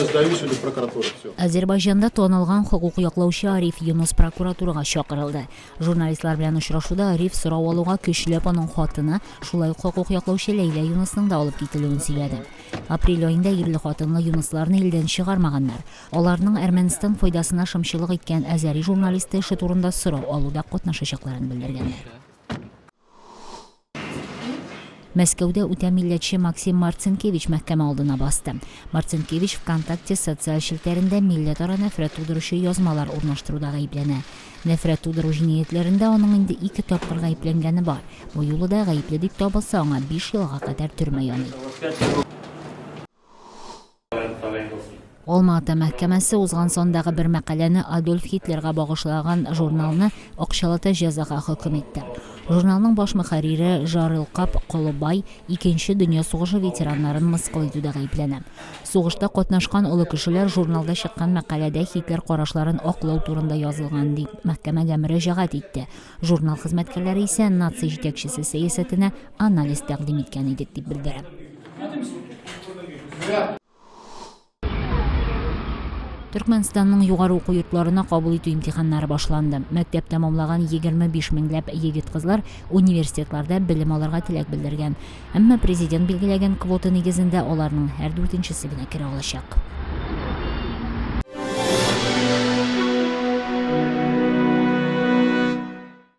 сдаюсь или в прокуратуру. Все. Азербайжанда тонылган хукук яклаучы Ариф Юнус прокуратурага чакырылды. Журналистлар белән очрашуда Ариф сорау алуга көчләп аның хатыны, шулай ук хукук яклаучы Лейла Юнусның да алып кителүен сөйләде. Апрель аенда ирле хатынлы Юнусларны илдән чыгармаганнар. Аларның Әрмәнстан файдасына шымчылык иткән Азәри журналисты эше турында сорау алуда катнашачакларын белдергәннәр. Мәскәүдә үтә милләтче Максим Марцинкевич мәхкәмә алдына басты. Марцинкевич ВКонтакте социаль челтәрендә милләтара нәфрәт тудыручы язмалар урнаштыруда гаепләнә. Нәфрәт тудыру җинаятьләрендә аның инде 2 тапкыр гаепләнгәне бар. Бу юлы да гаепле дип табылса, аңа 5 елга кадәр төрмә яный. Алматы мәхкәмәсе узган сондагы бер мәкаләне Адольф Гитлерга багышлаган журналны акчалата җәзага хөкем итте. Журналның баш мөхәррире Жарылкап Колыбай 2нче дөнья сугышы ветераннарын мыскыл итүдә гаепләнә. Сугышта катнашкан олы кешеләр журналда чыккан мәкаләдә Гитлер карашларын аклау турында язылган дип мәхкәмәгә мөрәҗәгать итте. Журнал хезмәткәрләре исә нация җитәкчесе сәясәтенә анализ тәкъдим иткән идек дип белдерә. Түркменстанның югары уку йортларына кабул итү имтиханнары башланды. Мәктәп тәмамлаган 25 меңләп егет-кызлар университетларда белем алырга теләк белдергән. Әмма президент билгеләгән квота нигезендә аларның һәр 4нчесе генә керә алачак.